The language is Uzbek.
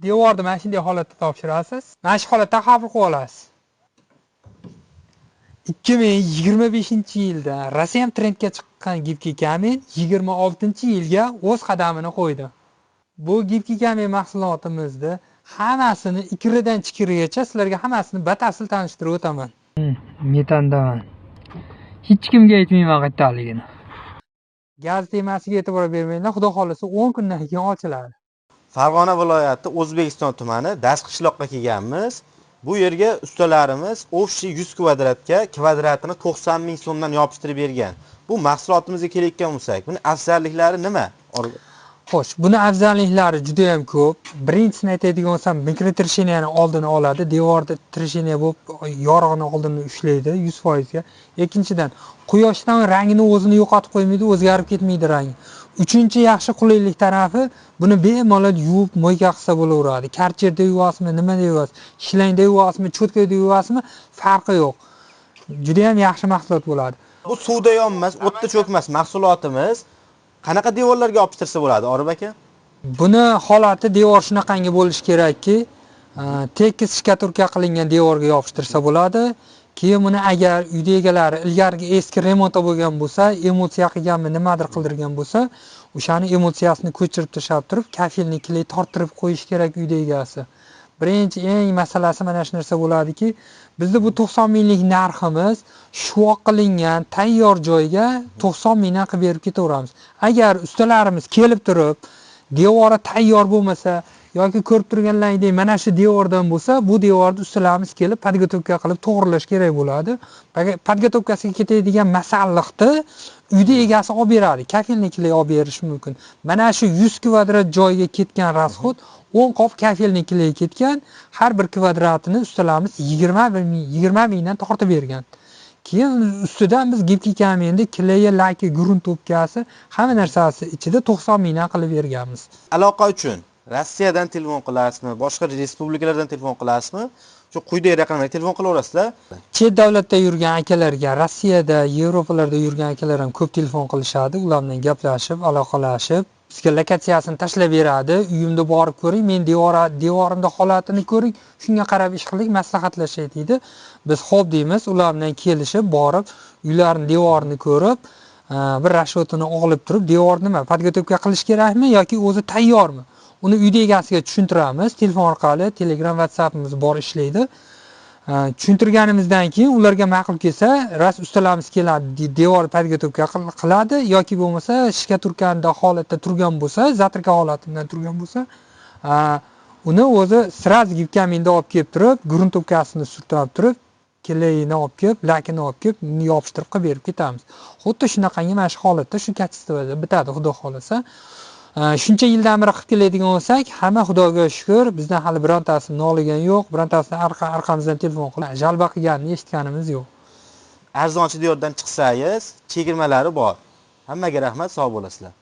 Devorni mana shunday holatda topshirasiz. Mana shu holatda qabul qilib olasiz. 2025-yilda Rossiyam trendga chiqqan gibki kamin 26-yilga o'z qadamini qo'ydi. Bu gibki kamin mahsulotimizni hammasini ikiridan chikirigacha sizlarga hammasini batafsil tanishtirib o'taman. Metandaman. Hech kimga aytmayman qayerdaligini. Gaz temasiga e'tibor bermanglar, xudo xolisa 10 kundan keyin ochiladi. Farg'ona viloyati O'zbekiston tumani Dasqishloqqa kelganmiz. Bu yerga ustalarimiz общий 100 kvadratga kvadratini 90 ming so'mdan yopishtirib bergan. Bu mahsulotimizga kelayotgan bo'lsak, buning afzalliklari nima? Xo'sh, buni afzalliklari juda ham ko'p. Birinchisini aytadigan bo'lsam, mikrotresheniyaning oldini oladi, devorda tresheniya bo'lib yorug'ini oldini ushlaydi 100% ga. Ikkinchidan, quyoshdan rangini o'zini yo'qotib qo'ymaydi, o'zgarib ketmaydi rangi. Uchinchi yaxshi qulaylik tarafi, buni bemalol yuvib, mo'yka qilsa bo'laveradi. Karcherda yuvasizmi, nimada yuvasiz, shlangda yuvasizmi, cho'tkada yuvasizmi, farqi yo'q. Juda ham yaxshi mahsulot bo'ladi. Bu suvda yonmas, o'tda cho'kmas mahsulotimiz. Qanaqa devorlarga yopishtirsa bo'ladi, Orif aka? Buni holati devor shunaqangi bo'lishi kerakki, tekis shkaturka qilingan devorga yopishtirsa bo'ladi. Keyin buni agar uyda egalari ilgarigi eski remontda bo'lgan bo'lsa, emotsiya qilganmi, nimadir qildirgan bo'lsa, o'shani emotsiyasini ko'chirib tashlab turib, kafilnikiga torttirib qo'yish kerak uyda egasi. Birinchi eng masalasi mana shu narsa bo'ladiki, bizda bu 90 minglik narximiz shuvoq qilingan tayyor joyga 90 mingdan qilib berib ketaveramiz. Agar ustalarimiz kelib turib, devori tayyor bo'lmasa yoki ko'rib turganlaringdek mana shu devordan bo'lsa, bu devorni ustalarimiz kelib podgotovka qilib to'g'rilash kerak bo'ladi. Podgotovkasiga ketadigan masalliqni uyda egasi olib beradi, kafilnikiga olib berish mumkin. Mana shu 100 kvadrat joyga ketgan rasxod 10 qop kafilnikiga ketgan, har bir kvadratini ustalarimiz 20 mingdan tortib bergan. Keyin ustidan biz gibki kaminda kley, laki, grunt o'pkasi, hamma narsasi ichida 90 mingdan qilib berganmiz. Aloqa uchun Rossiyadan telefon qilasizmi, boshqa respublikalardan telefon qilasizmi? Shu quyidagi raqamga telefon qilaverasizlar. Chet davlatda yurgan akalarga, Rossiyada, Yevropalarda yurgan akalar ham ko'p telefon qilishadi, ular bilan gaplashib, aloqalashib, bizga lokatsiyasini tashlab beradi. Uyimda borib ko'ring, men devorimda holatini ko'ring, shunga qarab ish qiling, maslahatlashaylik deydi. Biz xo'p deymiz, ular bilan kelishib, borib, uylarning devorini ko'rib, bir rashotini olib turib, devor nima, podgotovka qilish kerakmi yoki o'zi tayyormi? Uni uyda egasiga tushuntiramiz. Telefon orqali, Telegram, WhatsAppimiz bor ishlaydi. Tushuntirganimizdan keyin ularga ma'qul kelsa, ras ustalarimiz keladi, devor podgotovka qiladi yoki bo'lmasa shkaturkanda holatda turgan bo'lsa, zatrka holatidan turgan bo'lsa, uni o'zi sraz gibkaminda olib kelib turib, gruntovkasini surtab turib, kleyini olib kelib, lakini olib kelib, yopishtirib qilib berib ketamiz. Xuddi shunaqangi mana shu holatda shu kачествоda bitadi, xudo xolasa. Shuncha yildan beri qilib keladigan bo'lsak, hamma Xudoga shukr, bizdan hali birontasini noligan yo'q, birontasini orqamizdan telefon qilib jalba qilganini eshitganimiz yo'q. Arzonchi devordan chiqsangiz, chegirmalari bor. Hammaga rahmat, sog' bo'lasizlar.